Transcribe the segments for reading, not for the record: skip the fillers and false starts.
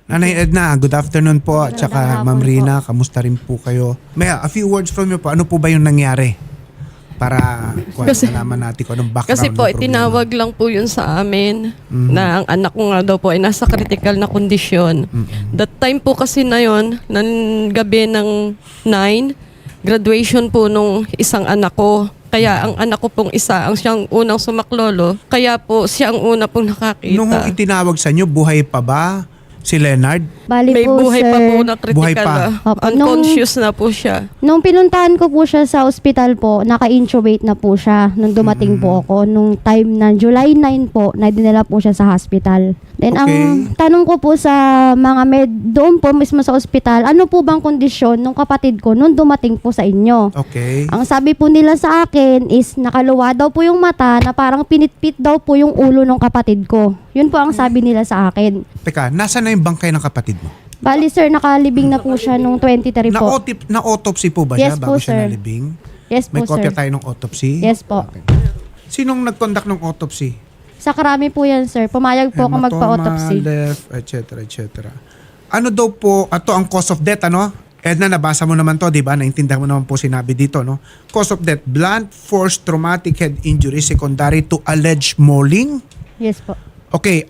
Nanay Edna, good afternoon po. At Magandang saka hapon Ma'am po. Rina, kamusta rin po kayo? May a few words from you po. Ano po ba yung nangyari? Para malaman natin kung anong background Kasi po, ng problema. tinawag lang po yun sa amin na ang anak ko nga daw po ay nasa critical na kondisyon. That time po kasi na yun, ng gabi ng 9, graduation po nung isang anak ko. Kaya ang anak ko pong isa, ang siyang unang sumaklolo, kaya po siya ang una pong nakakita. Nung itinawag sa inyo, buhay pa ba si Leonard? Bali May po, buhay sir, pa po na Buhay critical. pa. Opo, Unconscious na po siya. nung pinuntahan ko po siya sa ospital po, naka-intubate na po siya nung dumating po ako. Nung time na July 9 po, na dinala po siya sa hospital. Then Okay. ang tanong ko po sa mga med doon po mismo sa ospital, ano po bang kondisyon nung kapatid ko nung dumating po sa inyo? Okay. Ang sabi po nila sa akin is nakaluwa daw po yung mata na parang pinitpit daw po yung ulo ng kapatid ko. Yun po ang sabi nila sa akin. Teka, nasa na yung bangkay ng kapatid mo? Bali sir, nakalibing na po siya nung 23 po. Na-autopsy po ba siya Yes bago po, siya sir. nalibing? Yes May po kopya sir. tayo ng autopsy? Yes po. Okay. Sinong nag-conduct ng autopsy? Sa karami po yan sir. Pumayag po ako Hematoma, magpa-autopsy. left, etc. etc. Ano daw po, ato ang cause of death, ano? Edna, nabasa mo naman to, di ba? Naintindihan mo naman po sinabi dito, no? Cause of death, blunt force traumatic head injury secondary to alleged mauling. Yes po. Okay,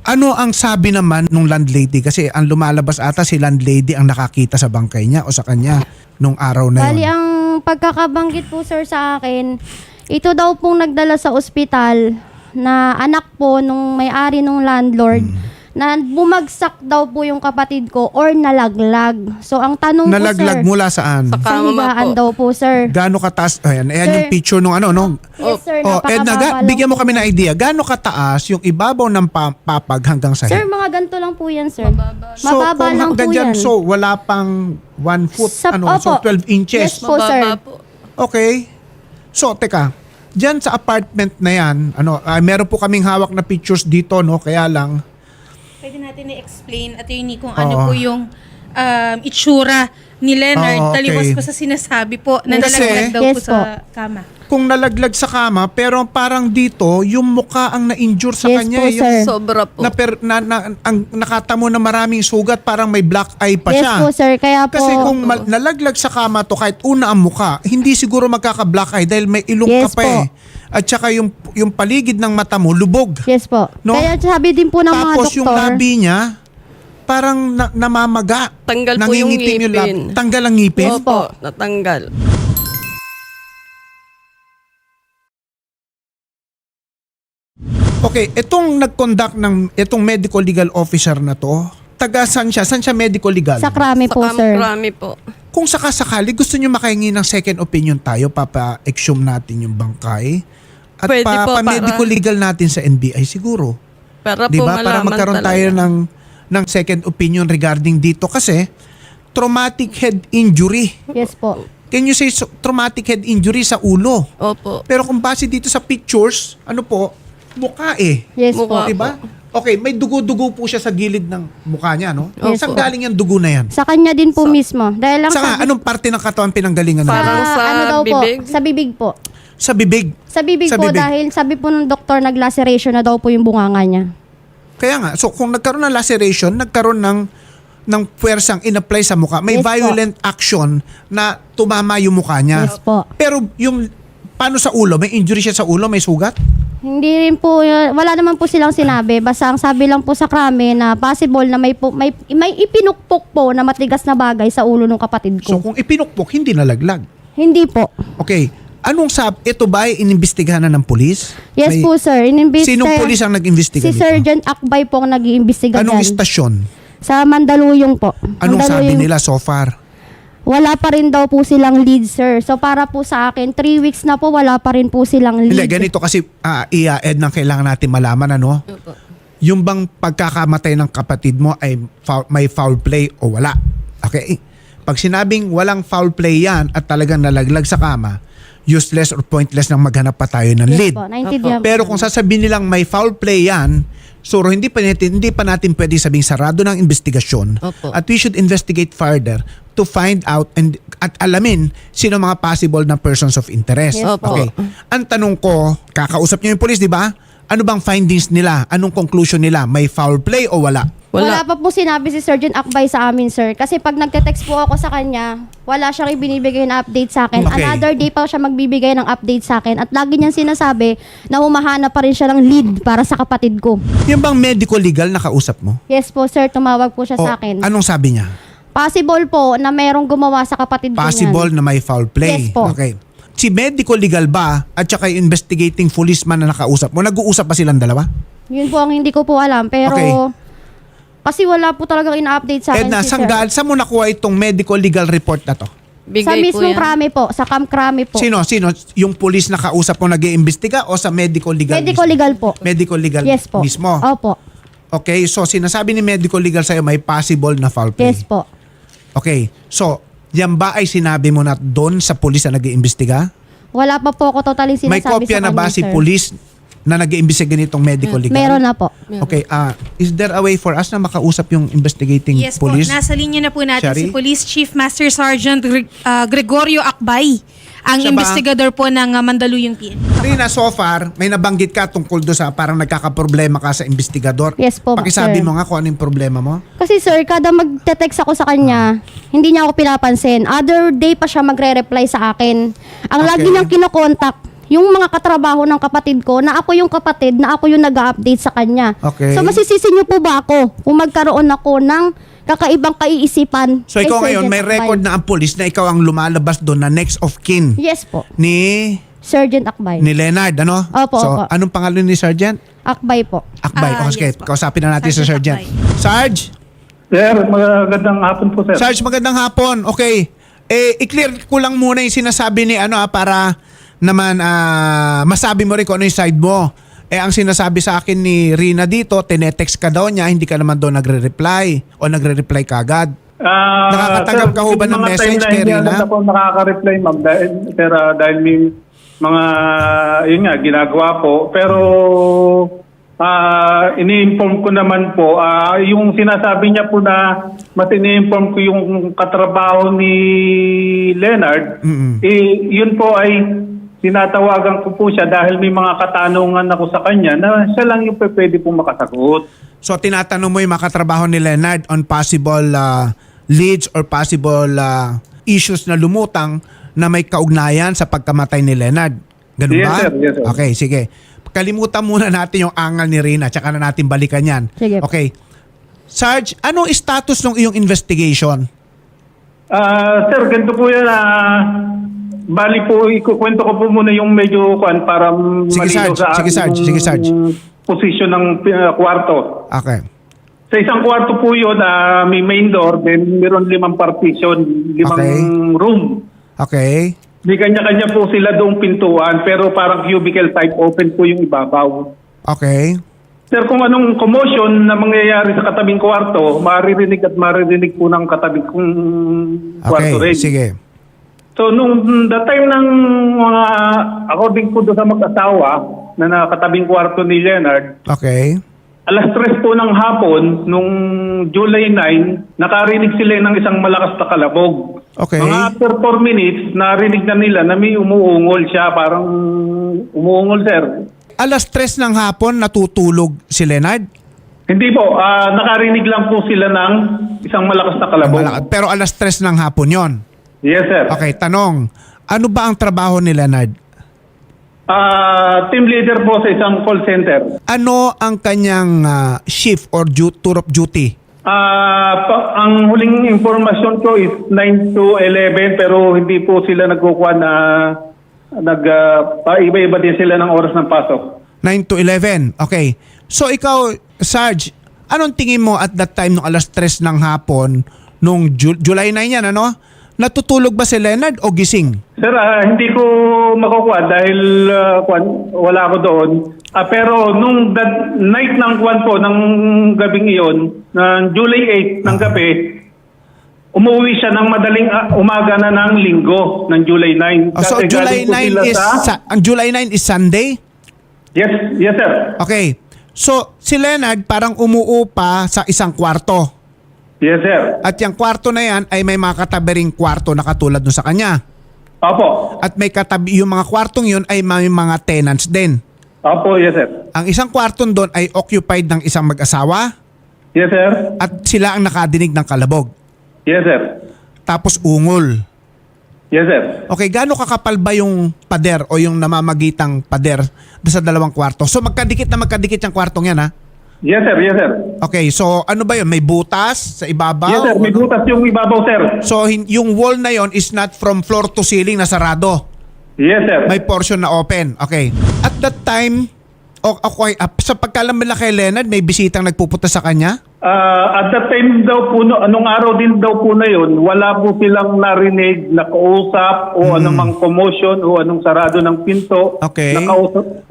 ano ang sabi naman nung landlady? Kasi ang lumalabas ata si landlady ang nakakita sa bangkay niya o sa kanya nung araw na Bali yun. ang pagkakabanggit po sir sa akin, ito daw pong nagdala sa ospital na anak po nung may-ari nung landlord na bumagsak daw po yung kapatid ko or nalaglag. So ang tanong Nalaglag po sir, mula saan? Sa sa kama higaan po. daw po sir. Gaano kataas? Ayan, ayan Sir. yung picture nung ano, no? Yes sir, Oh, Edna, napakababa lang bigyan mo po. kami ng idea. Gaano kataas yung ibabaw ng papag hanggang sa Sir, hip? mga ganito lang po yan sir. So, Mababa kung lang po ganyan, yan. so wala pang 1 foot, Sa- so opo. 12 inches. Yes po, sir. Mababa po. Okay. So, teka. Diyan sa apartment na yan, meron po kaming hawak na pictures dito, no? Kaya lang, Pwede natin i-explain, attorney, kung Oo. ano po yung itsura ni Oo, Leonard. okay. Taliwas ko sa sinasabi po na Kasi- nalaglag daw Yes po sa kama. kung nalaglag sa kama, pero parang dito, yung mukha ang na-injure sa Yes kanya. po, yung, sir. Sobra po. ang nakatamo na maraming sugat, parang may black eye pa Yes siya. po sir, kaya po Kasi kung nalaglag sa kama to kahit una ang mukha, hindi siguro magkaka-black eye dahil may ilong Yes ka pa po. eh. At saka yung paligid ng mata mo, lubog. yes po. No? Kaya sabi din po ng mga Tapos yung doktor, labi niya, parang namamaga. Tanggal po yung Nangingitim ngipin. labi. Tanggal ang ngipin? Opo, natanggal. Okay, itong nag-conduct ng itong medical legal officer na to, taga saan siya? Saan siya medical legal? sa krami po sir. Marami po. Kung sakasakali, gusto nyo makahingi ng second opinion tayo, papa-exhume natin yung bangkay. At Pwede po, pa-medical para- legal natin sa NBI siguro. Para Di po ba? Para malaman magkaroon talaga. tayo ng second opinion regarding dito. Kasi, traumatic head injury. Yes po. Can you say traumatic head injury sa ulo? Opo. Pero kung base dito sa pictures, ano po, mukha eh. Yes Mukha. po. Diba? Okay, may dugo-dugo po siya sa gilid ng mukha niya, no? Yes Saan po. galing yung dugo na yan? Sa kanya din po mismo. Dahil lang Saka, anong parte ng katawan pinanggalingan na? Parang sa ano daw bibig? po, sa bibig po. Sa bibig. Sa bibig Sa po bibig. dahil sabi po ng doktor nag-laceration na daw po yung bunganga niya. Kaya nga, so kung nagkaroon ng laceration, nagkaroon ng puwersang in-apply sa mukha, may Yes po. violent action na tumama yung mukha niya. Yes po. Pero yung, paano sa ulo? May injury siya sa ulo? May sugat? Hindi rin po, wala naman po silang sinabi. Basta ang sabi lang po sa krami na possible na may ipinukpok po na matigas na bagay sa ulo ng kapatid So ko. kung ipinukpok, hindi nalaglag. Hindi po. Okay. Anong ito ba ay inimbestigahan na ng pulis? Yes May- po sir. Sinong pulis ang nag-imbestiga Si dito? Sergeant Akbay po ang nag-iimbestiga Anong dyan. istasyon? Sa Mandaluyong po. Anong sabi Mandaluyong- nila so far? Wala pa rin daw po silang lead, sir. So para po sa akin, 3 weeks na po, wala pa rin po silang lead. Hindi, ganito kasi Ed nang kailangan natin malaman ano. Opo. Yung bang pagkakamatay ng kapatid mo ay may foul play o wala. Okay? Pag sinabing walang foul play yan at talagang nalaglag sa kama, useless or pointless nang maghanap pa tayo ng Yes lead. po, naintindihan Pero po. kung sasabihin nilang may foul play yan, so hindi pa natin pwede sabing sarado ng investigasyon. Opo. At we should investigate further to find out at alamin sino mga possible na persons of interest. Yes po. Okay. Ang tanong ko, kakausap niyo yung police, di ba? Ano bang findings nila? Anong conclusion nila? May foul play o wala? Wala pa po sinabi si Sergeant Akbay sa amin, sir. Kasi pag nagte-text po ako sa kanya, wala siyang ibinibigay na update sa akin. Okay. Another day pa siya magbibigay ng update sa akin. At lagi niyang sinasabi na humahanap pa rin siya ng lead para sa kapatid ko. Yung bang medical legal nakausap mo? Yes po, sir. Tumawag po siya O, sa akin. anong sabi niya? Possible po na merong gumawa sa kapatid ko Possible niyan. na may foul play. Yes po. Okay. Si medical legal ba at saka yung investigating policeman na nakausap mo, nag-uusap ba silang dalawa? Yun po ang hindi ko po alam. Pero, Okay. kasi wala po talagang ina-update sa akin Edna, si sir. saan mo nakuha itong medical legal report na to? Bigay Sa po mismong yan. krami po, sa Camp Krami po. Sino? Yung police na kausap mo nag-iimbestiga o sa medical legal Medical mismo? legal po. Medical legal Yes po. mismo? Opo. Okay, so sinasabi ni medical legal sa'yo may possible na foul play. Yes po. Okay, so yan ba ay sinabi mo na doon sa police na nag-iimbestiga? Wala pa po ako totally sinasabi May kopya sa na ba kanya, si sir. police na nag-iimbestiga nitong medical legal? Meron na po. Okay, is there a way for us na makausap yung investigating Yes police? po, nasa linya na po natin Shari? si Police Chief Master Sergeant Gregorio Akbay, ang Siya ba? investigador po ng Mandaluyong PNP. Rina, so far, may nabanggit ka tungkol doon sa parang nagkakaproblema ka sa investigador. Yes po, Pakisabi sir. mo nga kung ano yung problema mo. Kasi sir, kada magte-text ako sa kanya, hindi niya ako pinapansin. Other day pa siya magre-reply sa akin. Ang lagi Okay. niyang kinokontak, yung mga katrabaho ng kapatid ko, na ako yung kapatid, na ako yung nag-update sa kanya. Okay. So masisisi niyo po ba ako kung magkaroon ako ng kakaibang kaiisipan? So kay ikaw ngayon, Sergeant may Akbay? record na ang police na ikaw ang lumalabas doon na next of kin Yes po. ni Sergeant Akbay. Leonard, ano? Opo, So, opo. anong pangalan ni Sergeant? Akbay po. Akbay. Okay, Yes po. kausapin na natin si Sergeant Sergeant. Sarge! Sir, magandang hapon po, sir. Sarge, magandang hapon. Okay. I-clear ko lang muna yung sinasabi ni para naman masabi mo rin kung ano yung side mo. Ang sinasabi sa akin ni Rina dito, tinetext ka daw niya, hindi ka naman daw nagre-reply o nagre-reply ka agad. Nakakatanggap ka ho ba ng message kay Rina? Hindi ako nakaka-reply, ma'am. Dahil may mga, yun nga, ginagawa po. Pero, ini-inform ko naman po, yung sinasabi niya po na mas ini-inform ko yung katrabaho ni Leonard, yun po ay tinatawagan ko po siya dahil may mga katanungan ako sa kanya na siya lang yung pwede po makasagot. So tinatanong mo yung mga katrabaho ni Leonard on possible leads or possible issues na lumutang na may kaugnayan sa pagkamatay ni Leonard. Ganun Yes, ba? sir. Yes, sir. Okay, sige. Kalimutan muna natin yung angal ni Rina tsaka na natin balikan yan. Sige. Okay. Sarge, anong status ng iyong investigation? Sir, ganito po yan. Bali po, ikukwento ko po muna yung medyo para Sige, malinaw Sarge. Sige, Sarge. aking Sige, Sarge. posisyon ng kwarto. Okay. Sa isang kwarto po yun, may main door, then meron 5 partition, 5 Okay. room. Okay. May kanya-kanya po sila doong pintuan, pero parang cubicle type, open po yung ibabaw. Okay. Sir, kung anong commotion na mangyayari sa katabing kwarto, maririnig at maririnig po ng katabing kwarto Okay. rin. Sige. So, nung the time ng mga, according po doon sa mag-asawa, na nakatabing kwarto ni Leonard, Okay. alas 3 po ng hapon, nung July 9, nakarinig sila ng isang malakas na kalabog. Okay. Mga after 4 minutes, narinig na nila na may umuungol siya, parang umuungol, sir. Alas 3 ng hapon natutulog si Leonard? Hindi po, nakarinig lang po sila ng isang malakas na kalabog. Pero alas 3 ng hapon yon. Yes, sir. Okay, tanong. Ano ba ang trabaho ni Leonard? Team leader po sa isang call center. Ano ang kanyang shift or tour of duty? Ang huling informasyon ko is 9 to 11 pero hindi po sila nagkukuha na iba-iba din sila ng oras ng pasok. 9 to 11. Okay. So ikaw, Sarge, anong tingin mo at that time nung alas 3 ng hapon nung July 9 yan, ano? Natutulog ba si Leonard o gising? Sir, hindi ko makukuha dahil wala ako doon. Pero nung night ng ng gabing iyon, ng July 8 ng gabi, umuwi siya ng madaling umaga na ng linggo ng July 9. So Kasi July galing po 9 sila is ang July 9 is Sunday? Yes, sir. Okay. So si Leonard parang umuupa sa isang kwarto. Yes, sir. At yung kwarto na yan ay may mga katabi ring kwarto na katulad dun sa kanya. Opo. At may katabi, yung mga kwartong yun ay may mga tenants din. Opo, yes, sir. Ang isang kwartong doon ay occupied ng isang mag-asawa. Yes, sir. At sila ang nakadinig ng kalabog. Yes, sir. Tapos ungol. Yes, sir. Okay, gaano kakapal ba yung pader o yung namamagitang pader sa dalawang kwarto? So magkadikit yung kwartong yan, ha? Yes, sir. Yes, sir. Okay, so ano ba yun? May butas sa ibabaw? Yes, sir. May O ano? butas yung ibabaw, sir. So yung wall na yon is not from floor to ceiling na sarado. Yes, sir. May portion na open. Okay. At that time, okay, sa pagkalam nila kay Leonard, may bisitang nagpupunta sa kanya? At that time daw po, anong araw din daw po na yun, wala po silang narinig na kausap o anumang commotion o anong sarado ng pinto. Okay. Nakausap.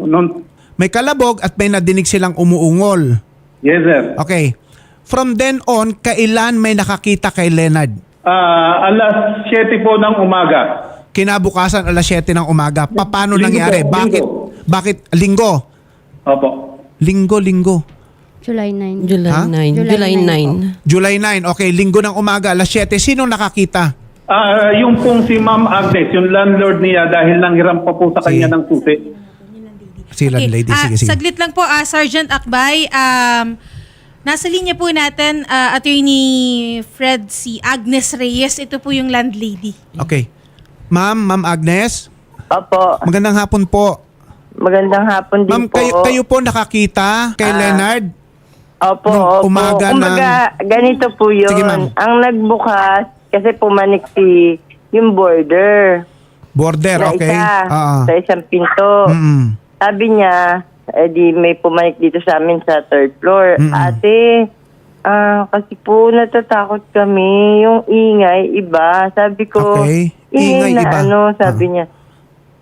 May kalabog at may nadinig silang umuungol. Yes, sir. Okay. From then on, kailan may nakakita kay Leonard? Alas 7 po ng umaga. Kinabukasan alas 7 ng umaga. Paano Linggo nangyari? po, Bakit? linggo. Bakit? Linggo. Opo. Linggo. July 9. July Ha? 9. July July 9. July 9. Okay, linggo ng umaga, alas 7. Sino nakakita? Yung pong si Ma'am Agnes, yung landlord niya dahil nanghiram pa po sa kanya Si- ng susi. Si landlady. Sige. Saglit lang po, Sergeant Akbay. Nasa linya po natin, Attorney Fred C. Agnes Reyes. Ito po yung landlady. Okay. Ma'am Agnes, Opo, magandang hapon po. magandang hapon din Ma'am, po. kayo po nakakita kay Leonard? Opo, nung opo. umaga Kumbaga, ganito po yun. Sige, ma'am. Ang nagbukas, kasi pumanik yung border. Border, Na okay? isa, sa isang pinto. Mm-mm. Sabi niya, di may pumanik dito sa amin sa third floor. Mm-mm. Ate, kasi po natatakot kami. Yung ingay, iba. Sabi ko, Okay. Ingay, na iba. sabi niya,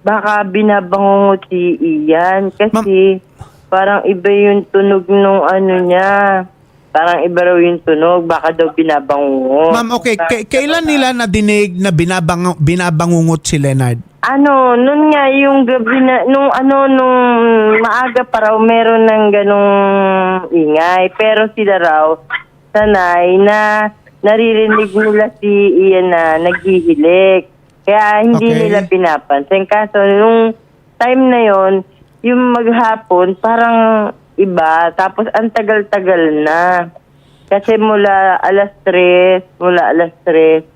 baka binabangungot si Ian. Kasi parang iba yung tunog nung niya. Parang iba raw yung tunog. Baka daw binabangungot. Ma'am, okay. Kailan nila nadinig na binabangungot si Leonard? Nun nga yung gabi na, nung maaga pa raw meron ng ganong ingay. Pero sila raw, sanay na naririnig nila si Ian na naghihilik. Kaya hindi Okay. nila pinapansin. Kaso nung time na yon, yung maghapon, parang iba. Tapos ang tagal-tagal na. Kasi mula alas 3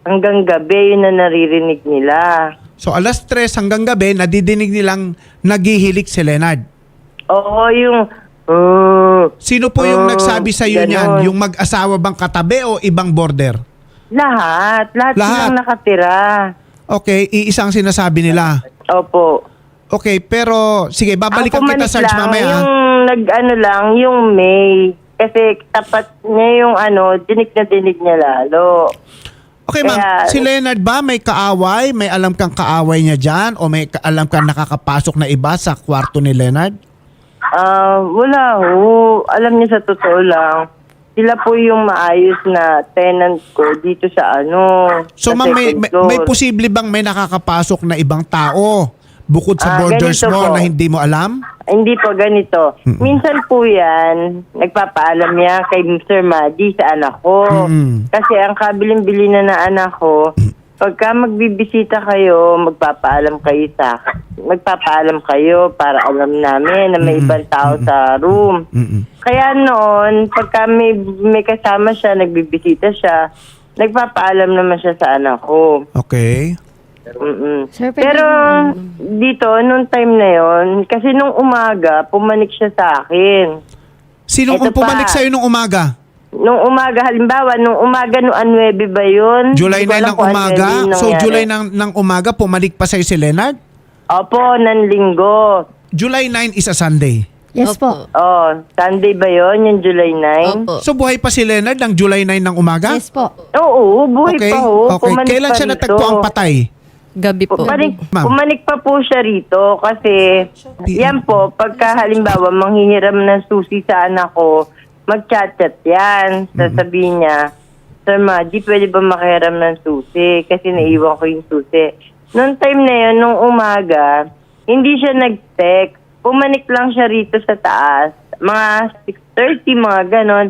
hanggang gabi, yun na naririnig nila. So alas 3 hanggang gabi, nadidinig nilang naghihilik si Leonard. Oo, yung... Sino po yung nagsabi sa iyo niyan? ganon. Yung mag-asawa bang katabi o ibang border? Lahat Lahat? silang nakatira. Okay, iisang sinasabi nila. Opo. Okay, pero sige, babalikan Ang kita pumanik Sarge lang, mamaya. yung lang, yung May. Kasi tapat niya yung dinig na dinig niya lalo. Okay, ma'am. Kaya- Si Leonard ba may kaaway? May alam kang kaaway niya dyan? O may alam kang nakakapasok na iba sa kwarto ni Leonard? Wala ho. Alam niya sa totoo lang. Sila po yung maayos na tenant ko dito sa So sa ma'am, second may floor. posible bang may nakakapasok na ibang tao bukod sa borders ganito mo po. na hindi mo alam? Hindi po, ganito. Minsan po yan, nagpapaalam niya kay Sir Madi sa anak ko. Mm-mm. Kasi ang kabilin-bili na anak ko, pagka magbibisita kayo, magpapaalam kayo para alam namin na may ibang tao sa room. Mm-mm. Kaya noon, pagka may kasama siya, nagbibisita siya, nagpapaalam naman siya sa anak ko. Okay. Sir, pwede Pero dito, nung time na yon, kasi nung umaga, pumanik siya sa akin. Sino Ito pumanik pa. sa'yo nung umaga? Nung umaga, halimbawa, nung 9 ba yun? July Hindi ko 9 alam ng kung ano umaga? yung So nangyari. July ng umaga, pumanik pa sa'yo si Leonard? Opo, ng linggo. July 9 is a Sunday. Yes po. Oh, Sunday ba yun, yung July 9? Opo. So buhay pa si Leonard ng July 9 ng umaga? Yes po. Oo, buhay Okay. pa ho. Okay. Pumanik Kailan pa siya rito. natagpo ang patay? Gabi po. Ma'am. Pumanik pa po siya rito kasi yan po, pagka halimbawa manghihiram ng susi sa anak ko, mag-chat-chat yan. Sasabihin niya, Sir Madi, pwede ba makihiram ng susi? Kasi naiwan ko yung susi. Noong time na yun, nung umaga, hindi siya nag-text. Pumanik lang siya rito sa taas. Mga 6:30, mga ganon.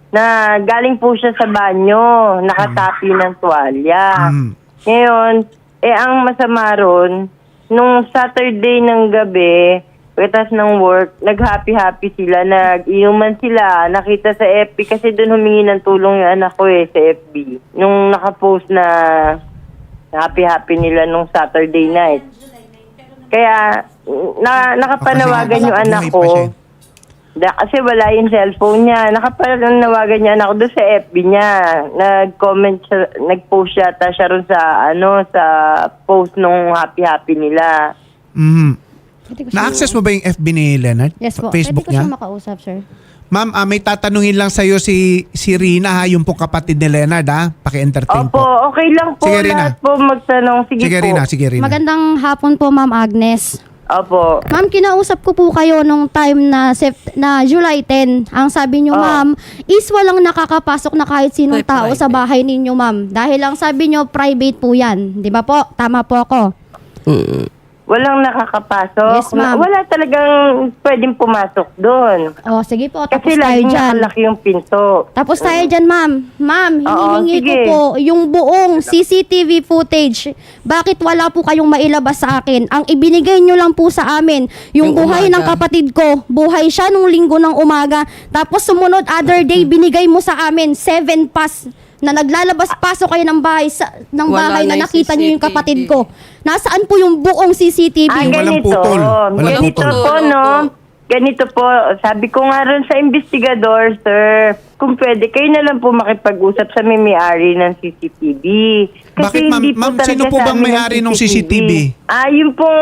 Na galing po siya sa banyo, nakatapi ng tuwalya. Ngayon, ang masama ron, nung Saturday ng gabi, pagkatapos ng work, nag-happy-happy sila, nag-inuman sila, nakita sa FB kasi doon humingi ng tulong yung anak ko sa FB. Nung nakapost na happy-happy nila nung Saturday night. Kaya nakapanawagan yung anak Buhay pa siya. ko. Kasi wala yung cellphone niya. Nakapanawagan niya anak ko doon sa FB niya. Nag-comment siya, nag-post siya ron sa sa post nung happy-happy nila. Mhm. Pwede ko Na-access mo ba yung FB ni Leonard? Yes po. Facebook Pwede ko niya? siya makausap, sir. Ma'am, may tatanungin lang sa'yo si Rina, ha, yung pong kapatid ni Leonard, ha? Paki-entertain Opo, po. okay lang po. Sige, Rina. Lahat po magtanong. Sige po. Sige Rina. Magandang hapon po, Ma'am Agnes. Opo. Ma'am, kinausap ko po kayo nung time na July 10. Ang sabi nyo, ma'am, is walang nakakapasok na kahit sinong Ay, tao private. sa bahay ninyo, ma'am. Dahil ang sabi nyo, private po yan. Di ba po? Tama po ako. Walang nakakapasok. Yes, ma'am. Wala talagang pwedeng pumasok doon. O, sige po. Tapos Kasi tayo laging dyan. nakalaki yung pinto. Tapos tayo dyan, ma'am. Ma'am, hinihingi ko sige. po yung buong CCTV footage. Bakit wala po kayong mailabas sa akin? Ang ibinigay nyo lang po sa amin, yung Yung buhay ng umaga. kapatid ko. Buhay siya nung linggo ng umaga. Tapos sumunod other day, binigay mo sa amin 7 pass na naglalabas-pasok kayo ng bahay, Wala bahay na na yung nakita nyo yung CCTV. kapatid ko. Nasaan po yung buong CCTV? Walang putol. Walang Ganito putol. po, no? Ganito po, sabi ko nga rin sa investigador, sir, kung pwede, kayo na lang po makipag-usap sa may-ari ng CCTV. Bakit, ma'am? hindi Ma'am, talaga sino po sa bang amin may-ari ang ng CCTV? Yung pong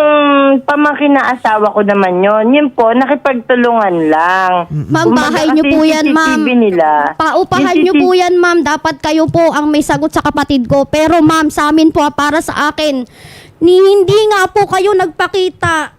pamangkin na asawa ko naman yon. Yun po, nakipagtulungan lang. Ma'am, Kumbaga bahay nyo kasi po yung yan, ma'am. CCTV nila. Paupahan Yung nyo po yan, ma'am. Dapat kayo po ang may sagot sa kapatid ko. Pero ma'am, sa amin po, para sa akin, hindi nga po kayo nagpakita.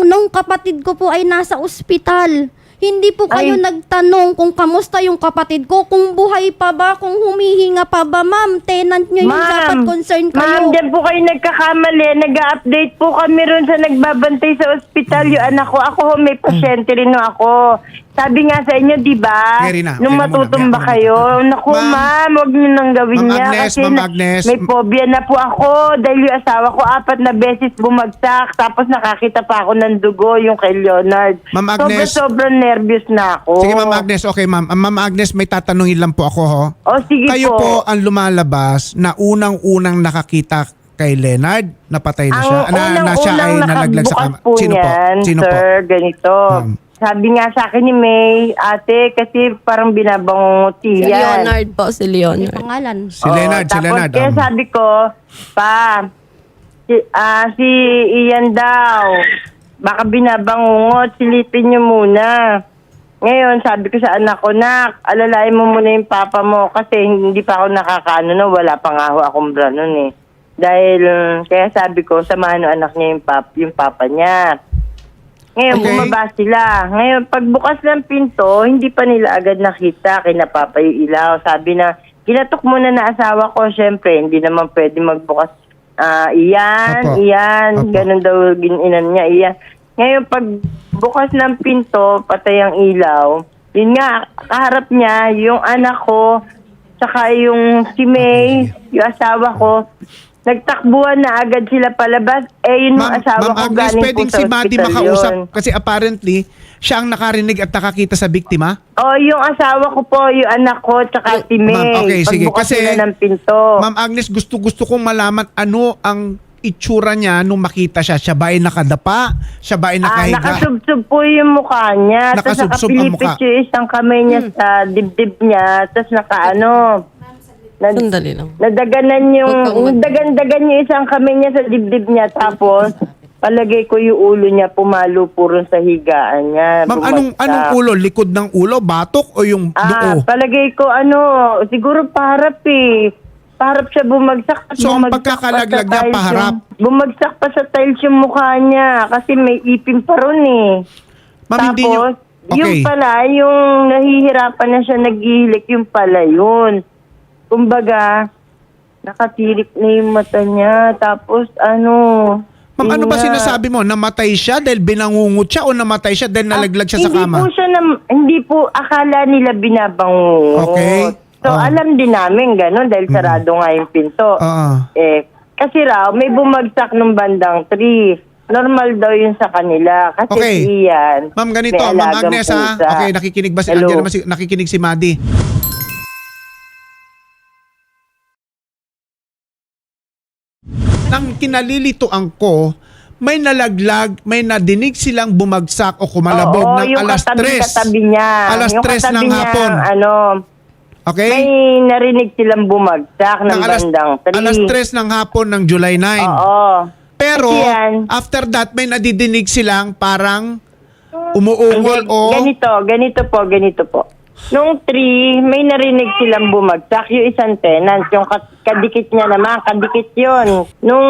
Nung kapatid ko po ay nasa ospital. Hindi po kayo Ay. nagtanong kung kamusta yung kapatid ko, kung buhay pa ba, kung humihinga pa ba. Ma'am, tenant nyo yung dapat concern kayo. Ma'am, dyan po kayo nagkakamali. Nag-update po kami ron sa nagbabantay sa ospital. Yung anak ko, ako may pasyente rin ako. Sabi nga sa inyo, di ba? Sige, Rina, Nung okay na muna. matutumba Kaya kayo. Naku, Ma'am, ma'am, huwag niyo nang gawin Ma'am niya. Agnes, Kasi Ma'am Agnes. may phobia na po ako. Dahil yung asawa ko, 4 na beses bumagsak. Tapos nakakita pa ako ng dugo, yung kay Leonard. Ma'am Agnes. Sobrang nervous na ako. Sige, Ma'am Agnes. Okay, ma'am. Ma'am Agnes, may tatanungin lang po ako, ho. O, sige Kayo po. po ang lumalabas na unang-unang nakakita kay Leonard, napatay na siya. Na siya ay nalaglag sa kama. nakabukas po Sino po? niyan, Sino po? sir, ganito. Ma'am. Sabi nga sa akin ni May, ate, kasi parang binabanguti Si yan. Leonard po, si Yung Leonard. pangalan. Si Leonard, si tapos Leonard. kaya sabi ko, si Ian daw, baka binabangungot, silipin niyo muna. Ngayon, sabi ko sa anak ko, nak, alalain mo muna yung papa mo kasi hindi pa ako nakakaano na, wala pa nga ho akong bra nun eh. Dahil, kaya sabi ko, samahan ng anak niya yung papa niya. Ngayon, Okay. bumaba sila. Ngayon, pagbukas ng pinto, hindi pa nila agad nakita kay napapa yung ilaw. Sabi na, kinatok muna na asawa ko, syempre, hindi naman pwede magbukas. Opo. Iyan, Opo. ganun daw inan niya, iyan. Ngayon, pag bukas ng pinto, patay ang ilaw, yun nga, kaharap niya, yung anak ko, saka yung si May, yung asawa ko, nagtakbuhan na agad sila palabas. Yun yung asawa Ma'am ko Agnes, galing po pwedeng sa si Buddy ospital makausap yun. kasi apparently, siya ang nakarinig at nakakita sa biktima. Yung asawa ko po, yung anak ko, tsaka si May. Ma'am, okay, sige. Pagbukas Kasi, nila ng pinto. Ma'am Agnes, gusto kong malaman ano ang itsura niya nung makita siya. Siya ba ay nakadapa? Siya ba ay nakahiga? Nakasubsob po yung mukha niya. Tapos Nakasubsob ang nakapilipit mukha. yung isang kamay niya sa dibdib niya. Tapos Sandali lang. nadaganan yung, Huwag kang dagan yung isang kamay niya sa dibdib niya. Tapos, palagay ko yung ulo niya, pumalo po rin sa higaan niya. Ma'am, Bumagsak. anong ulo? Likod ng ulo? Batok o yung noo? Palagay ko, siguro paharap eh. Paharap siya bumagsak. At So, ang bumagsak pa pagkakalaglag sa niya, tiles paharap? Bumagsak pa sa tiles yung mukha niya kasi may ipin pa ron eh. Ma'am, hindi niyo... Tapos, yung Okay. pala, yung nahihirapan na siya naghihilik, yung pala yun. Kumbaga, nakatirik na yung mata niya. Tapos, Ma'am, ano yun ba nga. sinasabi mo? Namatay siya dahil binangungot siya o namatay siya dahil nalaglag siya sa kama? Hindi po akala nila binabangungot. Okay. So, alam din namin gano'n dahil sarado nga yung pinto. Oo. Kasi raw, may bumagsak nung bandang 3. normal daw yun sa kanila. Kasi Okay. si Ian, Ma'am, ganito, may Ma'am alagang Agnes, ha? pusa. Okay, nakikinig ba si, Hello? andyan naman nakikinig si Madi. Nang kinalilituan ko, may nalaglag, may nadinig silang bumagsak o kumalabog Oo, ng yung alas 3. katabi niya. Alas Yung 3 katabi ng niya, hapon. Okay? May narinig silang bumagsak ng Ng bandang 3. alas 3 ng hapon ng July 9. Oo. Pero, Kasi yan, after that, may nadidinig silang parang umuungol o... Ganito po. Nung 3, may narinig silang bumagsak. Yung isang tenant, yung kadikit niya naman, kadikit yun. Nung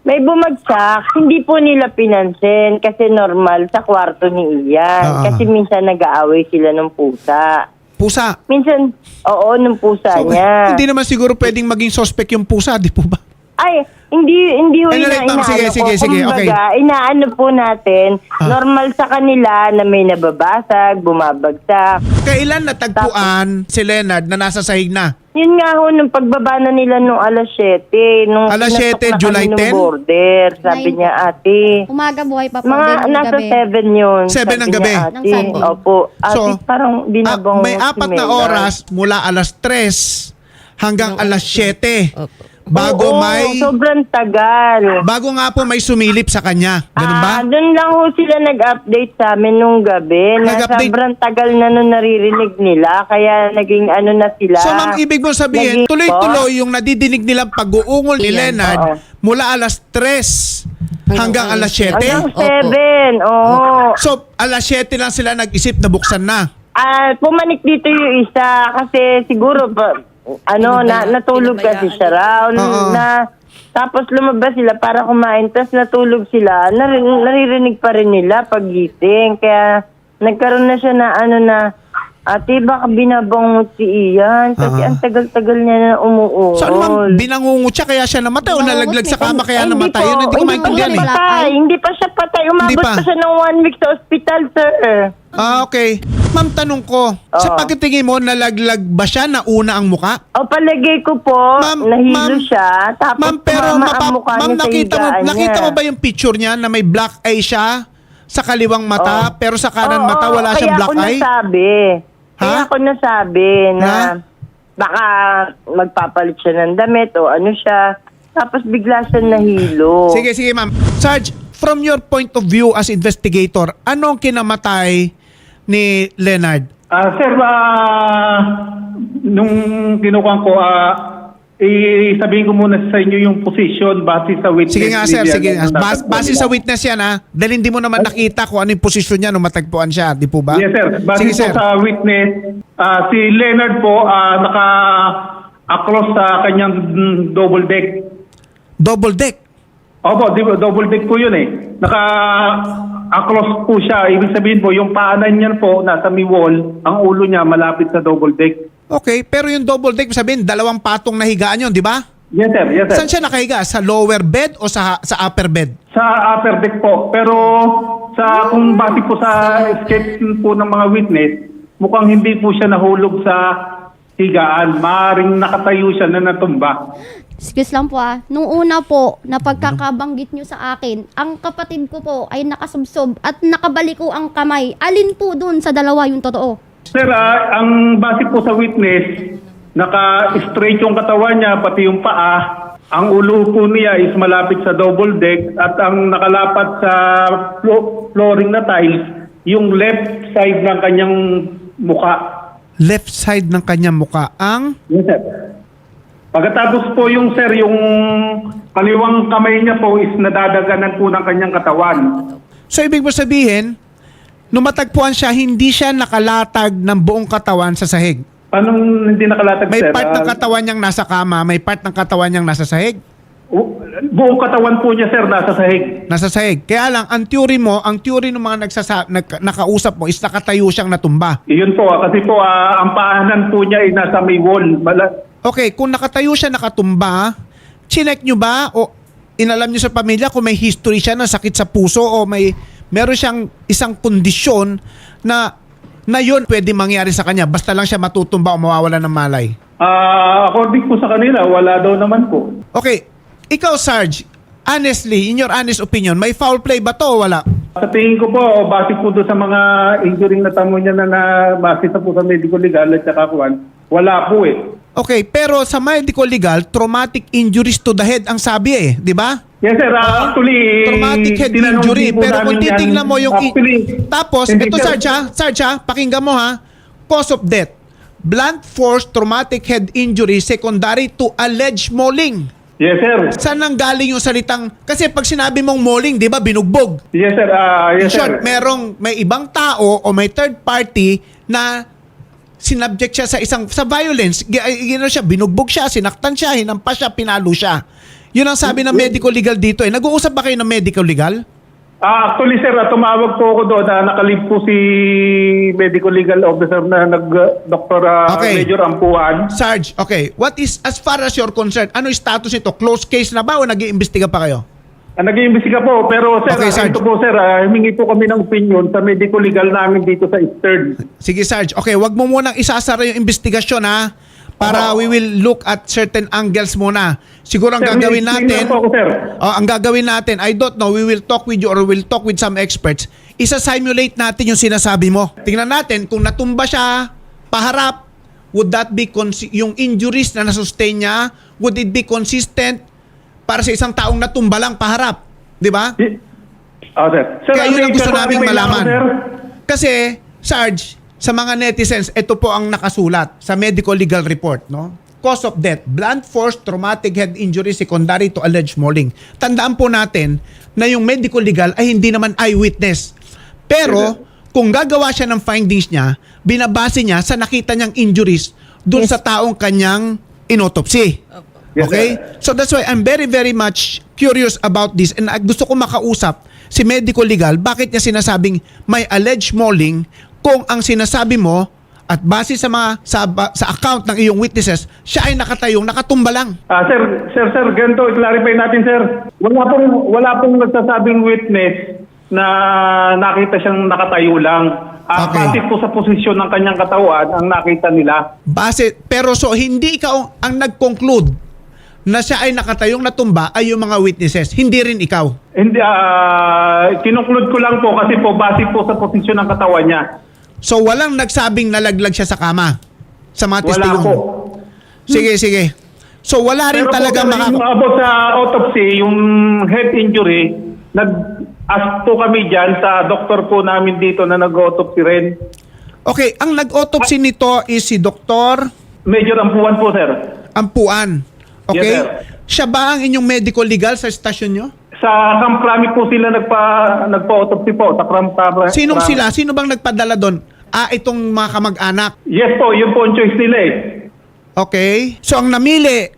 may bumagsak, hindi po nila pinansin kasi normal sa kwarto ni Ian. Kasi minsan nag-aaway sila ng pusa. Pusa. Minsan, oo, ng pusa So, niya. hindi naman siguro pwedeng maging suspect yung pusa, di po ba? Ay, hindi ho Anyway, ma'am, sige, okay. Kumbaga, inaano po natin, normal sa kanila na may nababasag, bumabagsak. Kailan natagpuan si Leonard na nasa sahig na? Yun nga ho, nung pagbaba na nila nung alas 7, nung Alas pinasok 7, na July kami nung 10? border, sabi Nine. niya, ate. Umaga buhay pa po. Mga din nasa gabi. 7 yun. 7 sabi ng niya, gabi? ate. Ng Sunday. Opo. Ate, parang binabang may 4 na oras mula alas 3 hanggang alas 7. Opo. Bago sobrang tagal. bago nga po may sumilip sa kanya. Ganun ba? Doon lang ho sila nag-update sa amin nung gabi. Na Nag-update? sobrang tagal na nung naririnig nila. Kaya naging ano na sila. So ma'am, ibig mo sabihin, Naging- tuloy-tuloy yung nadidinig nilang pag-uungol ni Iyan. Leonard Oo. mula alas 3 hanggang alas 7. Hanggang Opo. 7. Oo. So alas 7 lang sila nag-isip na buksan na. Pumanik dito yung isa kasi siguro natulog kasi siya raw. Oo. Tapos lumabas sila para kumain. Tapos natulog sila. Naririnig pa rin nila pagising. Kaya nagkaroon na siya na ate, baka binabangot si Ian. Kasi ang tagal-tagal niya na umuungol. So ano ma'am, binangungot siya kaya siya namatay o nalaglag sa kama kaya Ay, namatay? Yun, hindi ko maintindihan hindi eh. pa. patay. Hindi pa siya patay. Hindi Umabot pa. pa siya ng 1 week sa ospital, sir. Okay. Ma'am, tanong ko, sa pagkatingin mo, nalaglag ba siya na una ang muka? O palagay ko po, Ma'am, nahilo siya. Tapos Ma'am, pero tumama ang mukha ma'am, niya sa higaan nakita niya. mo ba yung picture niya na may black eye siya sa kaliwang mata, pero sa kanan mata wala siyang black eye? Kaya ako nasabi na baka magpapalit siya ng damit o ano siya. Tapos bigla siya nahilo. Sige ma'am. Sarge, from your point of view as investigator, ano ang kinamatay ni Leonard? Sir, nung kinukuha ko, sabihin ko muna sa inyo yung position base sa witness. Sige nga sir, niya. sige. Base sa witness yan ha. Dahil hindi mo naman nakita kung ano yung posisyon niya nung matagpuan siya, di po ba? Yes, sir. Base Sige po sir. sa witness, si Leonard po naka-across sa kanyang double deck. Double deck. Opo, double deck po yun eh. Naka-across po siya. Ibig sabihin po, yung paanan niyan po nasa may wall, ang ulo niya malapit sa double deck. Okay, pero yung double deck, sabihin, 2 patong na higaan yun, di ba? Yes, sir. Yes, sir. Saan siya nakahiga? Sa lower bed o sa upper bed? Sa upper deck po. Pero kung base po sa sketch po ng mga witness, mukhang hindi po siya nahulog sa higaan. Maaaring nakatayo siya na natumba. Excuse lang po Nung una po, na pagkakabanggit nyo sa akin, ang kapatid ko po ay nakasubsob at nakabaliko ang kamay. Alin po dun sa dalawa yung totoo? Sir, ang base po sa witness, naka-straight yung katawan niya, pati yung paa. Ang ulo po niya is malapit sa double deck at ang nakalapat sa flooring na tiles, yung left side ng kanyang muka. Left side ng kanyang mukha. Ang Yes, sir. Pagkatapos po yung sir, yung kaliwang kamay niya po is nadadaganan po ng kanyang katawan. So ibig mo sabihin, nung matagpuan siya, hindi siya nakalatag ng buong katawan sa sahig. Paano hindi nakalatag, May sir? part ng katawan niyang nasa kama, may part ng katawan niyang nasa sahig. Buong katawan po niya, sir, nasa sahig. Nasa sahig. Kaya lang, ang theory ng mga nakausap mo is nakatayo siyang natumba. Iyon po, kasi po ang paanan po niya ay nasa may wall. Okay, kung nakatayo siya nakatumba, chinek nyo ba o inalam nyo sa pamilya kung may history siya ng sakit sa puso o meron siyang isang kondisyon na yun pwede mangyari sa kanya basta lang siya matutumba o mawawala ng malay? According po sa kanila, wala daw naman po. Okay, ikaw Sarge, Honestly, in your honest opinion, may foul play ba to o wala? Sa tingin ko po, base po doon sa mga injury na tamo niya na base sa po sa medical legal at saka kuwan, wala po eh. Okay, pero sa medical legal, traumatic injuries to the head ang sabi eh, di ba? Yes sir, actually, Traumatic head tinanong injury. din po Pero kung namin yan. titignan mo yung... Actually, Tapos, hindi, ito sir. Sarge ha, pakinggan mo ha. Cause of death. Blunt force traumatic head injury secondary to alleged mauling. Yes sir. Saan nang galing yung salitang... Kasi pag sinabi mong mauling, di ba, binugbog. Yes sir, In yes short, sir. may ibang tao o may third party na sinubject siya sa violence. Gino siya, binugbog siya, sinaktan siya, hinampas siya, pinalo siya. Yun ang sabi ng medical legal dito eh. Nag-uusap ba kayo ng medical legal? Actually sir, tumawag po ako doon na nakalib po si medical legal officer na Dr. Okay. Major Ampuan. Sarge, okay. What is, as far as you're concerned, ano yung status nito? Closed case na ba o nag-iimbestiga pa kayo? Nag-iimbestiga po, pero sir, Okay, Sarge. ito po sir, humingi po kami ng opinion sa medical legal namin dito sa Eastern. Sige Sarge, okay. Wag mo munang isasara yung investigasyon ha. Para we will look at certain angles muna. Siguro ang Sir, gagawin may natin... explain lang po ako, sir. Ang gagawin natin, I don't know, we will talk with you or we'll talk with some experts. Isa-simulate natin yung sinasabi mo. Tingnan natin kung natumba siya paharap, would that be yung injuries na nasustain niya, would it be consistent para sa isang taong natumba lang paharap? Di ba? Sir. Sir, Kaya yun ang gusto naming clarify lang ako, malaman. sir. Kasi, Sarge, sa mga netizens, ito po ang nakasulat sa medical legal report, no? Cause of death, blunt force traumatic head injury secondary to alleged mauling. Tandaan po natin na yung medical legal ay hindi naman eyewitness. Pero, kung gagawa siya ng findings niya, binabase niya sa nakita niyang injuries dun sa taong kanyang inotopsy. Yes, Okay? sir. So that's why I'm very, very much curious about this and gusto ko makausap si medical legal, bakit niya sinasabing may alleged mauling kung ang sinasabi mo at base sa mga sa account ng iyong witnesses, siya ay nakatayong nakatumba lang. Sir, ganito, i-clarify natin, sir. Wala pong nagsasabing witness na nakita siyang nakatayo lang. Okay. Base po sa posisyon ng kanyang katawan ang nakita nila. Pero so hindi ikaw ang nag-conclude na siya ay nakatayong natumba ay yung mga witnesses, hindi rin ikaw. Hindi, kinuklud ko lang po kasi po base po sa posisyon ng katawan niya. So walang nagsabing nalaglag siya sa kama sa mga Wala testigo. po. Sige. So wala rin Pero talaga po, yung about sa autopsy, yung head injury, nag-ask po kami dyan sa doktor po namin dito na nag-autopsy rin. Okay, ang nag-autopsy nito is si Dr. Major Ampuan po, sir. Ampuan. Okay? Yes, sir. Siya ba ang inyong medical legal sa stasyon nyo? Sa Camp Crame po sila nagpa-autopsy po. Sa Camp Crame. Sinong sila? Sino bang nagpadala doon? Itong mga kamag-anak. Yes po, yun po ang choice nila eh. Okay? So ang namili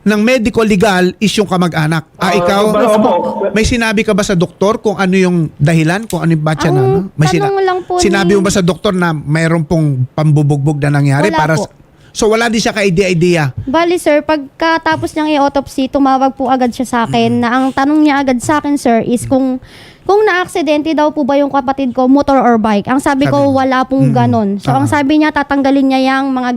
ng medical legal is yung kamag-anak. Ikaw? Opo. May sinabi ka ba sa doktor kung ano yung dahilan? Kung ano yung batya na? Ano? May tanong lang po sinabi ni- mo ba sa doktor na mayroon pong pambubugbog na nangyari? Wala po. So wala din siya ka-idea-idea. Bali sir, pagkatapos niyang i-autopsy, tumawag po agad siya sa akin na ang tanong niya agad sa akin sir is kung na-aksidente daw po ba yung kapatid ko, motor or bike. Ang sabi ko, wala pong ganon. So ang sabi niya, tatanggalin niya yung mga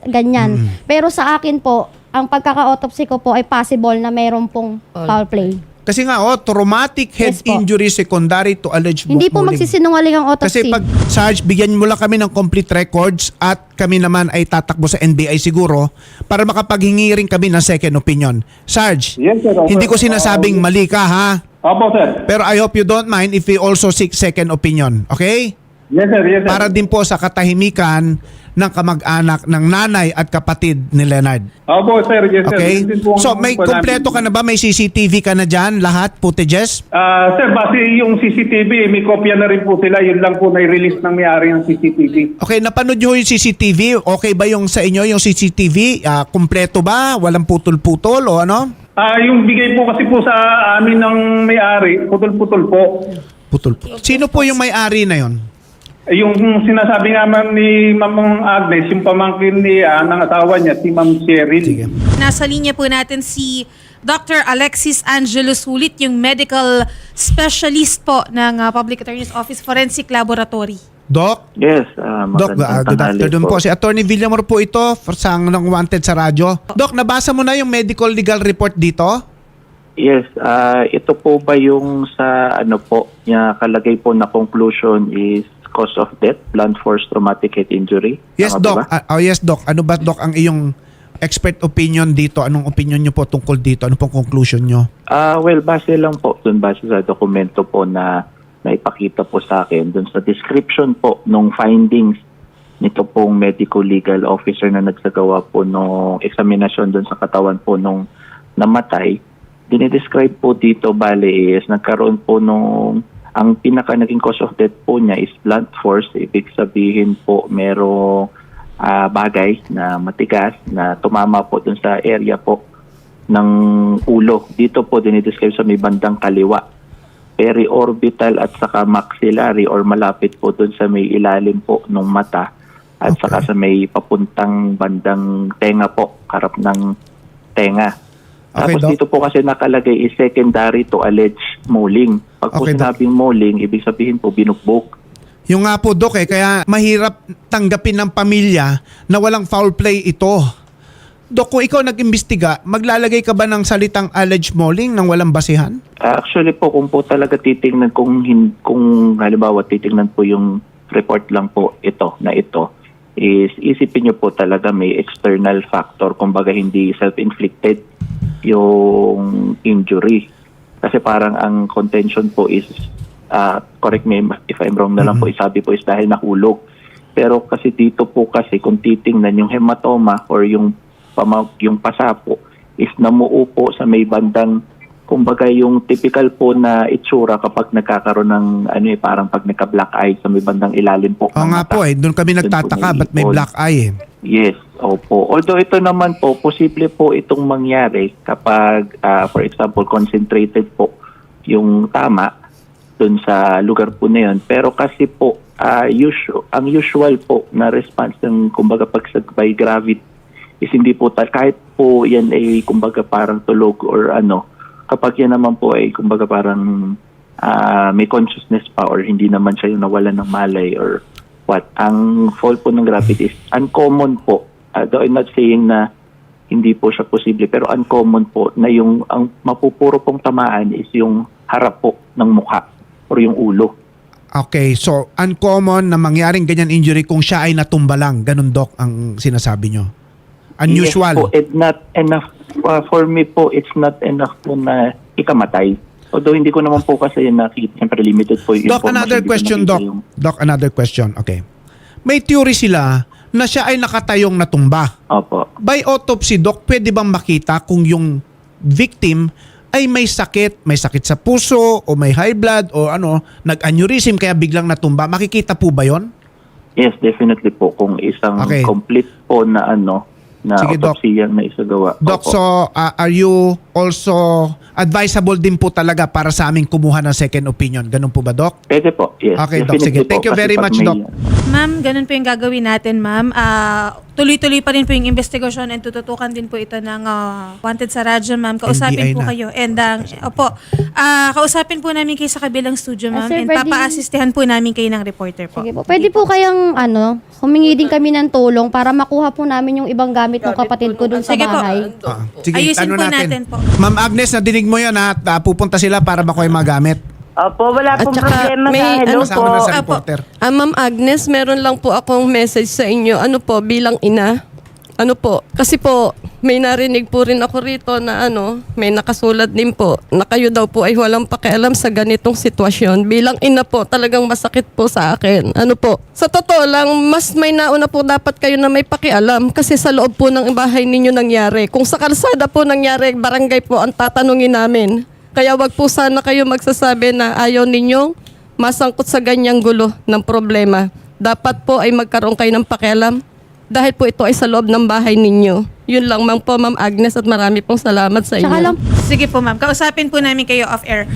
ganyan. Pero sa akin po, ang pagkaka-autopsy ko po ay possible na mayroon pong foul play. Kasi nga, traumatic head Yes po. injury secondary to alleged Hindi po mauling. magsisinungaling ang autopsy. Kasi pag, Sarge, bigyan mo lang kami ng complete records at kami naman ay tatakbo sa NBI siguro para makapaghingi rin kami ng second opinion. Sarge, Yes, sir. hindi ko sinasabing mali ka ha, Opo, sir. pero I hope you don't mind if we also seek second opinion. Okay? Yes, sir. Yes, sir. Para din po sa katahimikan ng kamag-anak ng nanay at kapatid ni Leonard. Opo, sir. Yes, sir. Okay? Yun din po ang So may po kompleto ka namin. na ba? May CCTV ka na dyan? Lahat? Footages? Sir, base yung CCTV, may kopya na rin po sila. Yun lang po na-release ng may-ari ng CCTV. Okay, napanood nyo yung CCTV. Okay ba yung sa inyo yung CCTV? Kompleto ba? Walang putol-putol o ano? Yung bigay po kasi po sa amin ng may-ari, putol-putol po. Putol. Sino po yung may-ari na yon? Yung sinasabi naman ni Ma'am Agnes, yung pamangkin ng asawa niya, si Ma'am Cheryl. Sige. Nasa linya po natin si Dr. Alexis Angelo Sulit, yung medical specialist po ng Public Attorney's Office Forensic Laboratory. Doc? Yes, Doc, good afternoon po. Si Attorney Villamor po ito, sang ng wanted sa radyo. Doc, nabasa mo na yung medical legal report dito? Yes, ito po ba yung sa ano po, kalagay po na conclusion is cause of death, blunt force traumatic head injury? Yes, Tama po Doc. ba? Yes, Doc. Ano ba, Doc, ang iyong expert opinion dito? Anong opinion nyo po tungkol dito? Ano pong conclusion nyo? Well, base lang po, base sa dokumento po na naipakita po sa akin, dun sa description po nung findings nito pong medical legal officer na nagsagawa po nung examinasyon dun sa katawan po nung namatay, dinidescribe po dito, bale, is nagkaroon po nung, ang pinaka naging cause of death po niya is blunt force. Ibig sabihin po merong bagay na matigas na tumama po dun sa area po ng ulo. Dito po dinidescribe sa may bandang kaliwa, periorbital at saka maxillary or malapit po dun sa may ilalim po ng mata at saka sa may papuntang bandang tenga po, harap ng tenga. Okay, Tapos Doc. dito po kasi nakalagay is secondary to alleged mauling. Pag po Okay, Doc. sinabing mauling, ibig sabihin po binukbok. Yung nga po, Doc, kaya mahirap tanggapin ng pamilya na walang foul play ito. Doc, kung ikaw nag-imbestiga, maglalagay ka ba ng salitang alleged mauling nang walang basihan? Actually po, kung po talaga titingnan, kung halimbawa titingnan po yung report lang po ito, is isipin nyo po talaga may external factor, kumbaga hindi self-inflicted yung injury. Kasi parang ang contention po is, correct me if I'm wrong na lang po, isabi po is dahil nahulog. Pero kasi dito po kasi kung titingnan yung hematoma or yung pasa po is namuo po sa may bandang, kumbaga yung typical po na itsura kapag nagkakaroon ng parang pag nagka-black eye sa may bandang ilalim po. Oo ng nga mata. po doon kami Doon po nagtataka, ba't may naiipon. black eye eh? Yes, opo. Although ito naman po, posible po itong mangyari kapag, for example, concentrated po yung tama dun sa lugar po na yun. Pero kasi po, ang usual po na response ng, kumbaga, pagsag by gravity is hindi po, kahit po yan ay, kumbaga, parang tulog or kapag yan naman po ay, kumbaga, parang may consciousness pa or hindi naman siya yung nawalan ng malay or what. Ang fall po ng gravity is uncommon po. Though I'm not saying na hindi po siya posible, pero uncommon po na ang mapupuro pong tamaan is yung harap po ng mukha or yung ulo. Okay, so uncommon na mangyaring ganyan injury kung siya ay natumba lang. Ganun, Doc, ang sinasabi nyo. Unusual. Yes po, it's not enough. For me po, it's not enough po na ikamatay. Although hindi ko naman po kasi nakita, siyempre limited po yung Doc, information. another Hindi ko question, nakita Doc. yung- Doc, another question. Okay. May theory sila na siya ay nakatayong natumba. Opo. By autopsy, Doc, pwede bang makita kung yung victim ay may sakit sa puso o may high blood o nag-aneurysm kaya biglang natumba? Makikita po ba yon? Yes, definitely po. Kung isang Okay. complete po na na Sige, Doc. autopsy yung naisagawa. Doc, Opo. so are you also advisable din po talaga para sa aming kumuha ng second opinion? Ganun po ba, Doc? Pwede po, yes. Okay, Doc. Definitely Sige. Thank you po. Kasi very pag much, may- Doc. Ma'am, ganun po yung gagawin natin, ma'am. Tuloy-tuloy pa rin po yung investigasyon and tututukan din po ito ng wanted sa radyo, ma'am. Kausapin NBI po na. kayo. And, kausapin po namin kayo sa kabilang studio, ma'am. Sir, And pwede- papa-assistehan po namin kayo ng reporter po. Sige po. Pwede po kayang humingi din kami ng tulong para makuha po namin yung ibang gamit ng kapatid ko dun sa Sige po. bahay. Sige, Ayusin ano po natin. natin po. Ma'am Agnes, nadinig mo yan ha? Pupunta sila para makuha yung mga gamit. Opo, wala At pong saka problema may sa hello Kasama po. na sa Apo. reporter. Ma'am Agnes, meron lang po akong message sa inyo. Bilang ina. Kasi po, may narinig po rin ako rito na may nakasulat din po na kayo daw po ay walang pakialam sa ganitong sitwasyon. Bilang ina po, talagang masakit po sa akin. Sa totoo lang, mas may nauna po dapat kayo na may pakialam kasi sa loob po ng bahay ninyo nangyari. Kung sa kalsada po nangyari, barangay po ang tatanungin namin. Kaya wag po sana kayo magsasabi na ayaw ninyong masangkot sa ganyang gulo ng problema. Dapat po ay magkaroon kayo ng pakialam dahil po ito ay sa loob ng bahay ninyo. Yun lang po, Ma'am Agnes, at marami pong salamat sa inyo. Tsaka lang Sige po, ma'am. Kausapin po namin kayo off-air.